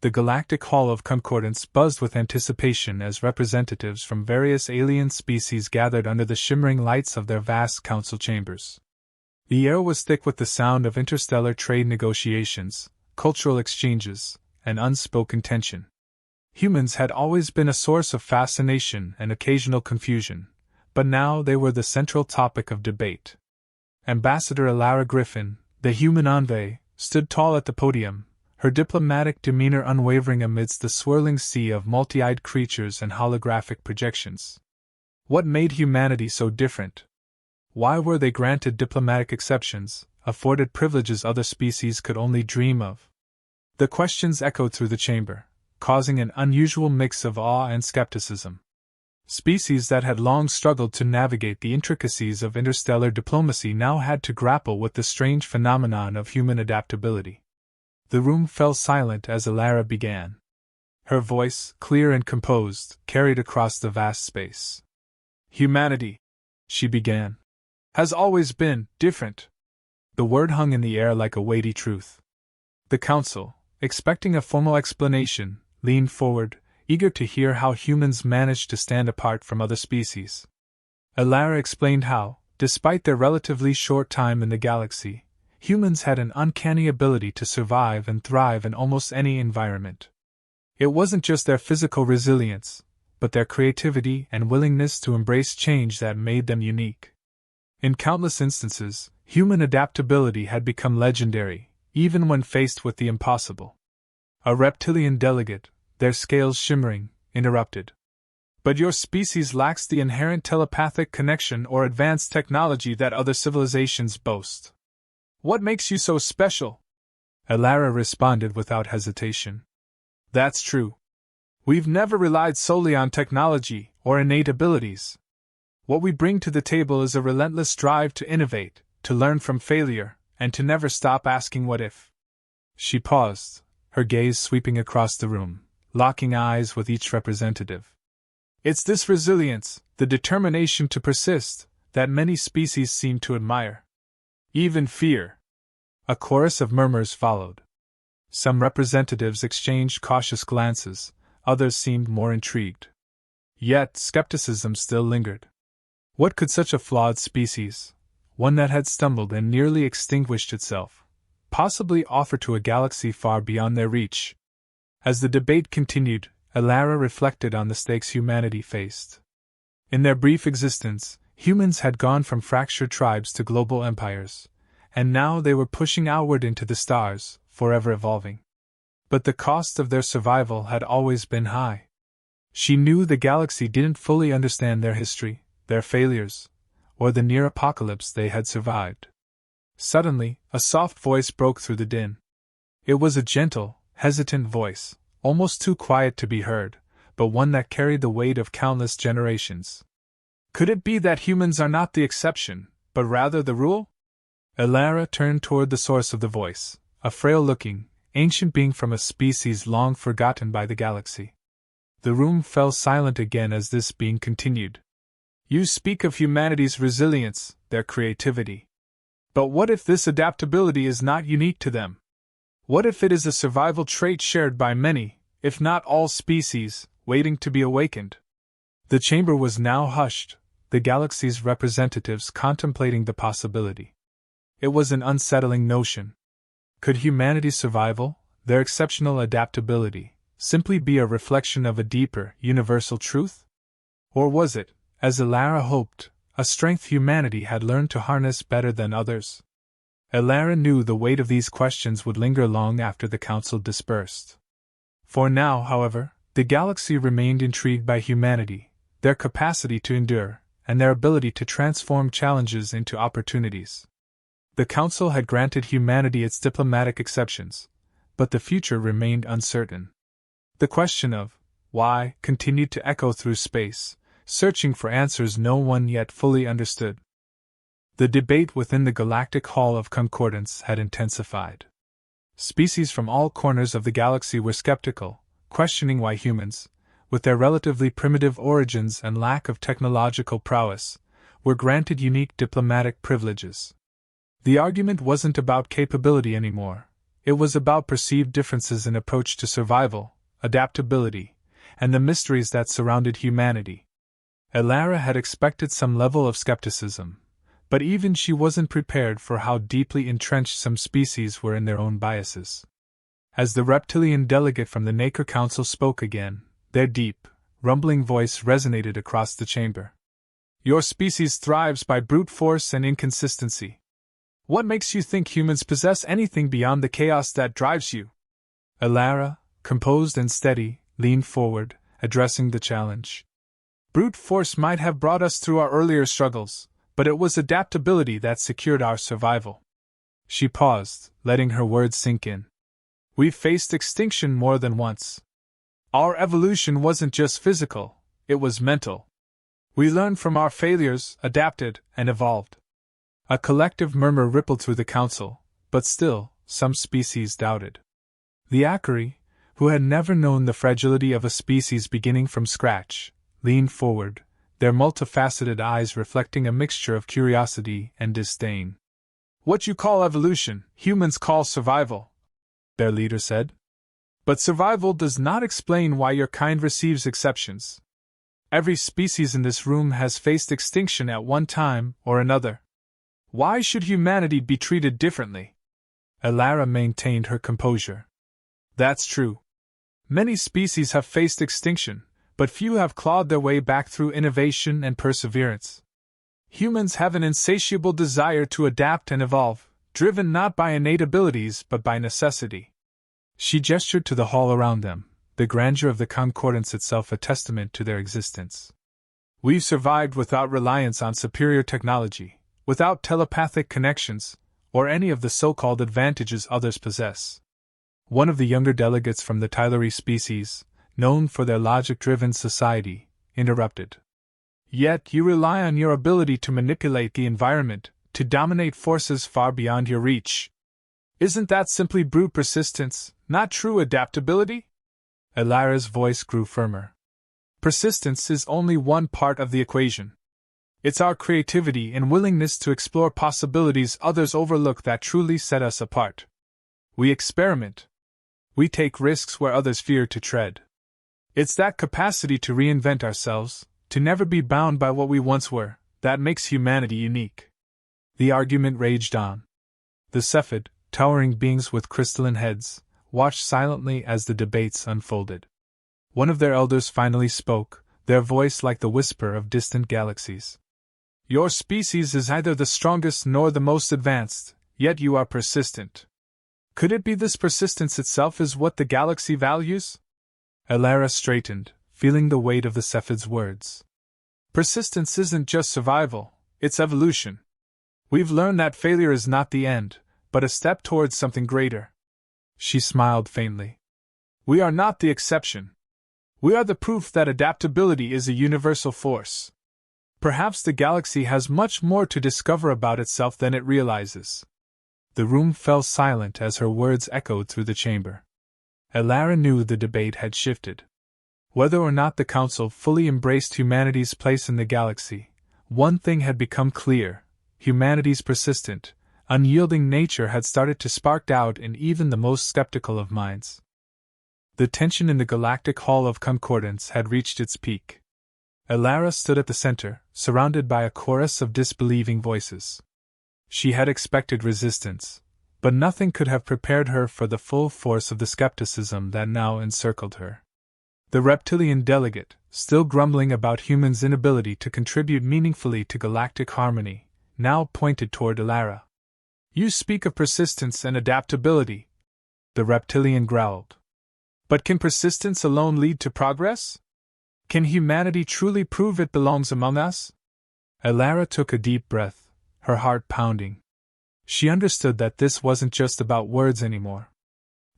The Galactic Hall of Concordance buzzed with anticipation as representatives from various alien species gathered under the shimmering lights of their vast council chambers. The air was thick with the sound of interstellar trade negotiations, cultural exchanges, and unspoken tension. Humans had always been a source of fascination and occasional confusion, but now they were the central topic of debate. Ambassador Alara Griffin, the human envoy, stood tall at the podium, her diplomatic demeanor unwavering amidst the swirling sea of multi-eyed creatures and holographic projections. What made humanity so different? Why were they granted diplomatic exceptions, afforded privileges other species could only dream of? The questions echoed through the chamber, causing an unusual mix of awe and skepticism. Species that had long struggled to navigate the intricacies of interstellar diplomacy now had to grapple with the strange phenomenon of human adaptability. The room fell silent as Alara began. Her voice, clear and composed, carried across the vast space. "Humanity," she began, "has always been different." The word hung in the air like a weighty truth. The council, expecting a formal explanation, leaned forward, eager to hear how humans managed to stand apart from other species. Alara explained how, despite their relatively short time in the galaxy, humans had an uncanny ability to survive and thrive in almost any environment. It wasn't just their physical resilience, but their creativity and willingness to embrace change that made them unique. In countless instances, human adaptability had become legendary, even when faced with the impossible. A reptilian delegate, their scales shimmering, interrupted. "But your species lacks the inherent telepathic connection or advanced technology that other civilizations boast. What makes you so special?" Alara responded without hesitation. "That's true. We've never relied solely on technology or innate abilities. What we bring to the table is a relentless drive to innovate, to learn from failure, and to never stop asking what if." She paused, her gaze sweeping across the room, locking eyes with each representative. "It's this resilience, the determination to persist, that many species seem to admire. Even fear." A chorus of murmurs followed. Some representatives exchanged cautious glances, others seemed more intrigued. Yet skepticism still lingered. What could such a flawed species, one that had stumbled and nearly extinguished itself, possibly offer to a galaxy far beyond their reach? As the debate continued, Alara reflected on the stakes humanity faced. In their brief existence, humans had gone from fractured tribes to global empires, and now they were pushing outward into the stars, forever evolving. But the cost of their survival had always been high. She knew the galaxy didn't fully understand their history, their failures, or the near apocalypse they had survived. Suddenly, a soft voice broke through the din. It was a gentle, hesitant voice, almost too quiet to be heard, but one that carried the weight of countless generations. "Could it be that humans are not the exception, but rather the rule?" Alara turned toward the source of the voice, a frail-looking, ancient being from a species long forgotten by the galaxy. The room fell silent again as this being continued. "You speak of humanity's resilience, their creativity. But what if this adaptability is not unique to them? What if it is a survival trait shared by many, if not all species, waiting to be awakened?" The chamber was now hushed, the galaxy's representatives contemplating the possibility. It was an unsettling notion. Could humanity's survival, their exceptional adaptability, simply be a reflection of a deeper, universal truth? Or was it, as Alara hoped, a strength humanity had learned to harness better than others? Alara knew the weight of these questions would linger long after the council dispersed. For now, however, the galaxy remained intrigued by humanity, their capacity to endure, and their ability to transform challenges into opportunities. The Council had granted humanity its diplomatic exceptions, but the future remained uncertain. The question of why continued to echo through space, searching for answers no one yet fully understood. The debate within the Galactic Hall of Concordance had intensified. Species from all corners of the galaxy were skeptical, questioning why humans, with their relatively primitive origins and lack of technological prowess, were granted unique diplomatic privileges. The argument wasn't about capability anymore, It was about perceived differences in approach to survival, adaptability, and the mysteries that surrounded humanity. Elara had expected some level of skepticism, but even she wasn't prepared for how deeply entrenched some species were in their own biases. As the reptilian delegate from the Nacre Council spoke again, their deep, rumbling voice resonated across the chamber. Your species thrives by brute force and inconsistency. What makes you think humans possess anything beyond the chaos that drives you? Elara, composed and steady, leaned forward, addressing the challenge. Brute force might have brought us through our earlier struggles, but it was adaptability that secured our survival. She paused, letting her words sink in. We've faced extinction more than once. Our evolution wasn't just physical, it was mental. We learned from our failures, adapted, and evolved. A collective murmur rippled through the council, but still, some species doubted. The Akari, who had never known the fragility of a species beginning from scratch, leaned forward, their multifaceted eyes reflecting a mixture of curiosity and disdain. What you call evolution, humans call survival, their leader said. But survival does not explain why your kind receives exceptions. Every species in this room has faced extinction at one time or another. Why should humanity be treated differently? Elara maintained her composure. That's true. Many species have faced extinction, but few have clawed their way back through innovation and perseverance. Humans have an insatiable desire to adapt and evolve, driven not by innate abilities but by necessity. She gestured to the hall around them, the grandeur of the concordance itself a testament to their existence. We've survived without reliance on superior technology, without telepathic connections, or any of the so-called advantages others possess. One of the younger delegates from the Tyleri species, known for their logic-driven society, interrupted. Yet you rely on your ability to manipulate the environment, to dominate forces far beyond your reach. Isn't that simply brute persistence, not true adaptability? Elara's voice grew firmer. Persistence is only one part of the equation. It's our creativity and willingness to explore possibilities others overlook that truly set us apart. We experiment. We take risks where others fear to tread. It's that capacity to reinvent ourselves, to never be bound by what we once were, that makes humanity unique. The argument raged on. The Cepheid, towering beings with crystalline heads, watched silently as the debates unfolded. One of their elders finally spoke, their voice like the whisper of distant galaxies. Your species is neither the strongest nor the most advanced, yet you are persistent. Could it be this persistence itself is what the galaxy values? Elara straightened, feeling the weight of the Cephid's words. Persistence isn't just survival, it's evolution. We've learned that failure is not the end, but a step towards something greater. She smiled faintly. We are not the exception. We are the proof that adaptability is a universal force. Perhaps the galaxy has much more to discover about itself than it realizes. The room fell silent as her words echoed through the chamber. Elara knew the debate had shifted. Whether or not the Council fully embraced humanity's place in the galaxy, one thing had become clear: humanity's persistent, unyielding nature had started to spark doubt in even the most skeptical of minds. The tension in the Galactic Hall of Concordance had reached its peak. Elara stood at the center, surrounded by a chorus of disbelieving voices. She had expected resistance, but nothing could have prepared her for the full force of the skepticism that now encircled her. The reptilian delegate, still grumbling about humans' inability to contribute meaningfully to galactic harmony, now pointed toward Elara. You speak of persistence and adaptability, the reptilian growled. But can persistence alone lead to progress? Can humanity truly prove it belongs among us? Elara took a deep breath, her heart pounding. She understood that this wasn't just about words anymore.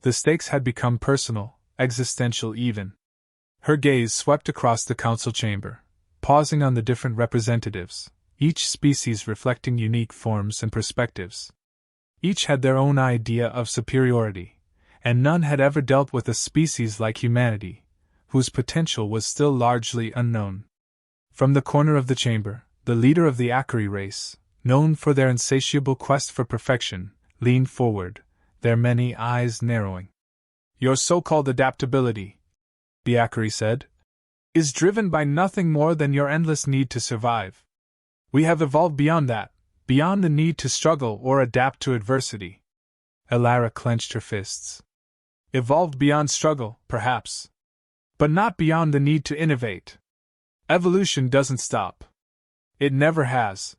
The stakes had become personal, existential even. Her gaze swept across the council chamber, pausing on the different representatives, each species reflecting unique forms and perspectives. Each had their own idea of superiority, and none had ever dealt with a species like humanity, whose potential was still largely unknown. From the corner of the chamber, the leader of the Akari race, known for their insatiable quest for perfection, leaned forward, their many eyes narrowing. Your so-called adaptability, Biakari said, is driven by nothing more than your endless need to survive. We have evolved beyond that, beyond the need to struggle or adapt to adversity. Elara clenched her fists. Evolved beyond struggle, perhaps. But not beyond the need to innovate. Evolution doesn't stop. It never has.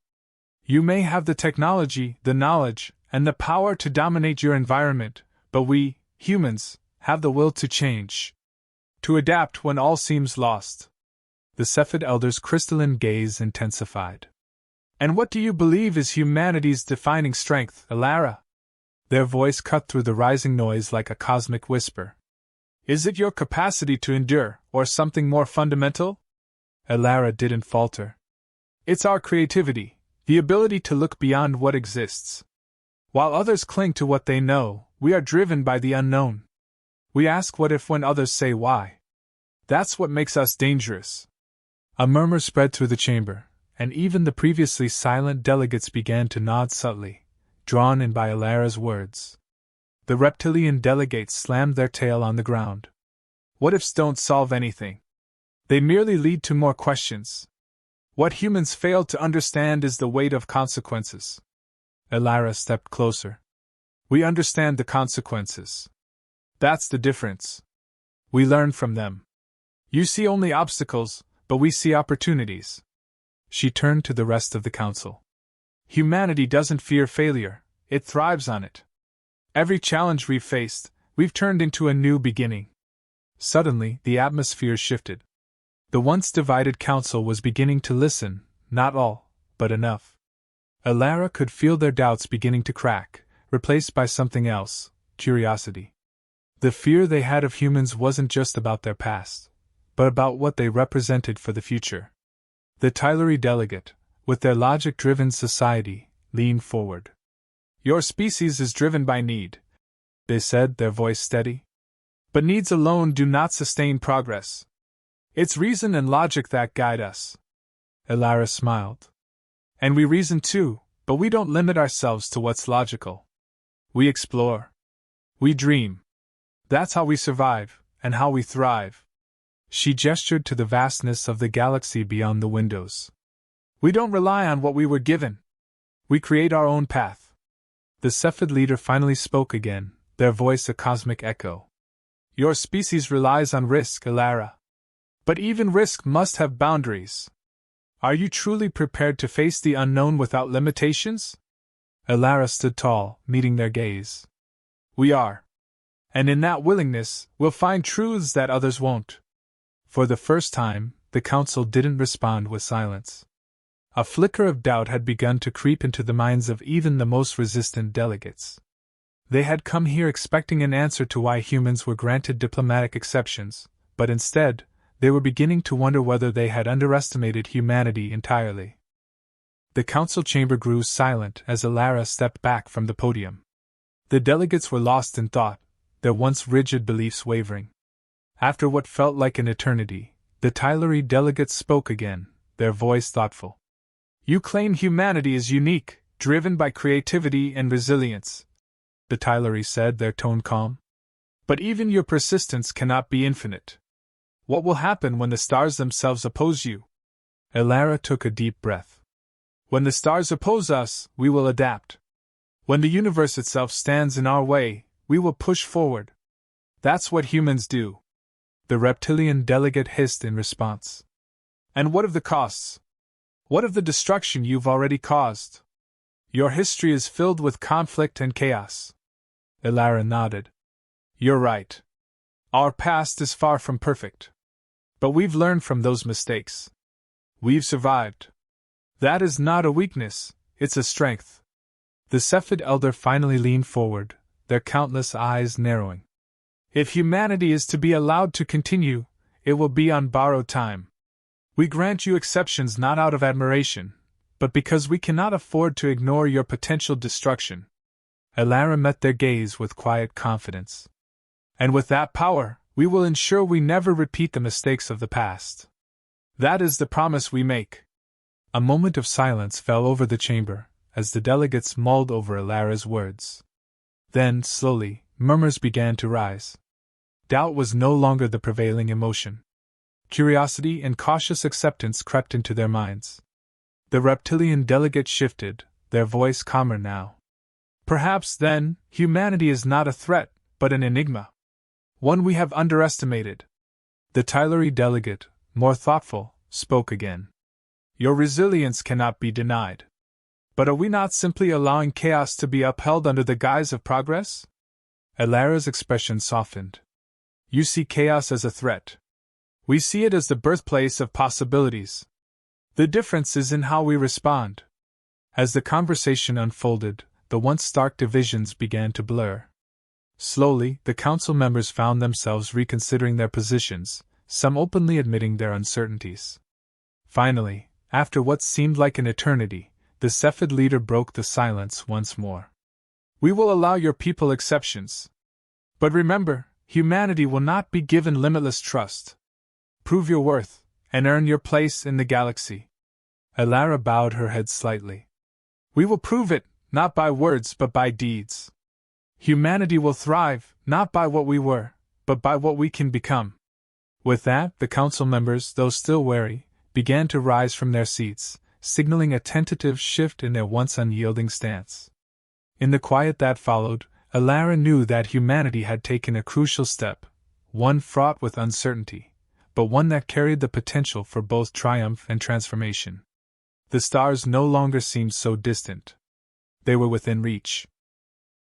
You may have the technology, the knowledge, and the power to dominate your environment, but we, humans, have the will to change. To adapt when all seems lost. The Cepheid elder's crystalline gaze intensified. And what do you believe is humanity's defining strength, Elara? Their voice cut through the rising noise like a cosmic whisper. Is it your capacity to endure, or something more fundamental? Elara didn't falter. It's our creativity, the ability to look beyond what exists. While others cling to what they know, we are driven by the unknown. We ask what if when others say why. That's what makes us dangerous. A murmur spread through the chamber, and even the previously silent delegates began to nod subtly, drawn in by Elara's words. The reptilian delegates slammed their tail on the ground. What ifs don't solve anything. They merely lead to more questions. What humans fail to understand is the weight of consequences. Elara stepped closer. We understand the consequences. That's the difference. We learn from them. You see only obstacles, but we see opportunities. She turned to the rest of the council. Humanity doesn't fear failure, it thrives on it. Every challenge we've faced, we've turned into a new beginning. Suddenly, the atmosphere shifted. The once divided council was beginning to listen, not all, but enough. Elara could feel their doubts beginning to crack, replaced by something else, curiosity. The fear they had of humans wasn't just about their past, but about what they represented for the future. The Tylery delegate, with their logic-driven society, leaned forward. Your species is driven by need, they said, their voice steady. But needs alone do not sustain progress. It's reason and logic that guide us. Elara smiled. And we reason too, but we don't limit ourselves to what's logical. We explore. We dream. That's how we survive, and how we thrive. She gestured to the vastness of the galaxy beyond the windows. We don't rely on what we were given. We create our own path. The Cepheid leader finally spoke again, their voice a cosmic echo. Your species relies on risk, Elara. But even risk must have boundaries. Are you truly prepared to face the unknown without limitations? Elara stood tall, meeting their gaze. We are. And in that willingness, we'll find truths that others won't. For the first time, the council didn't respond with silence. A flicker of doubt had begun to creep into the minds of even the most resistant delegates. They had come here expecting an answer to why humans were granted diplomatic exceptions, but instead, they were beginning to wonder whether they had underestimated humanity entirely. The council chamber grew silent as Elara stepped back from the podium. The delegates were lost in thought, their once rigid beliefs wavering. After what felt like an eternity, the Tylery delegates spoke again, their voice thoughtful. You claim humanity is unique, driven by creativity and resilience, the Tylery said, their tone calm. But even your persistence cannot be infinite. What will happen when the stars themselves oppose you? Elara took a deep breath. When the stars oppose us, we will adapt. When the universe itself stands in our way, we will push forward. That's what humans do. The reptilian delegate hissed in response. And what of the costs? What of the destruction you've already caused? Your history is filled with conflict and chaos. Elara nodded. You're right. Our past is far from perfect. But we've learned from those mistakes. We've survived. That is not a weakness, it's a strength. The Cepheid elder finally leaned forward, their countless eyes narrowing. If humanity is to be allowed to continue, it will be on borrowed time. We grant you exceptions not out of admiration, but because we cannot afford to ignore your potential destruction. Elara met their gaze with quiet confidence. And with that power, we will ensure we never repeat the mistakes of the past. That is the promise we make. A moment of silence fell over the chamber, as the delegates mulled over Elara's words. Then, slowly, murmurs began to rise. Doubt was no longer the prevailing emotion. Curiosity and cautious acceptance crept into their minds. The reptilian delegate shifted, their voice calmer now. Perhaps, then, humanity is not a threat, but an enigma. One we have underestimated. The Tylery delegate, more thoughtful, spoke again. Your resilience cannot be denied. But are we not simply allowing chaos to be upheld under the guise of progress? Alara's expression softened. You see chaos as a threat. We see it as the birthplace of possibilities. The difference is in how we respond. As the conversation unfolded, the once stark divisions began to blur. Slowly, the council members found themselves reconsidering their positions, some openly admitting their uncertainties. Finally, after what seemed like an eternity, the Cepheid leader broke the silence once more. We will allow your people exceptions. But remember, humanity will not be given limitless trust. Prove your worth, and earn your place in the galaxy. Alara bowed her head slightly. We will prove it, not by words but by deeds. Humanity will thrive, not by what we were, but by what we can become. With that, the council members, though still wary, began to rise from their seats, signaling a tentative shift in their once unyielding stance. In the quiet that followed, Alara knew that humanity had taken a crucial step, one fraught with uncertainty, but one that carried the potential for both triumph and transformation. The stars no longer seemed so distant. They were within reach.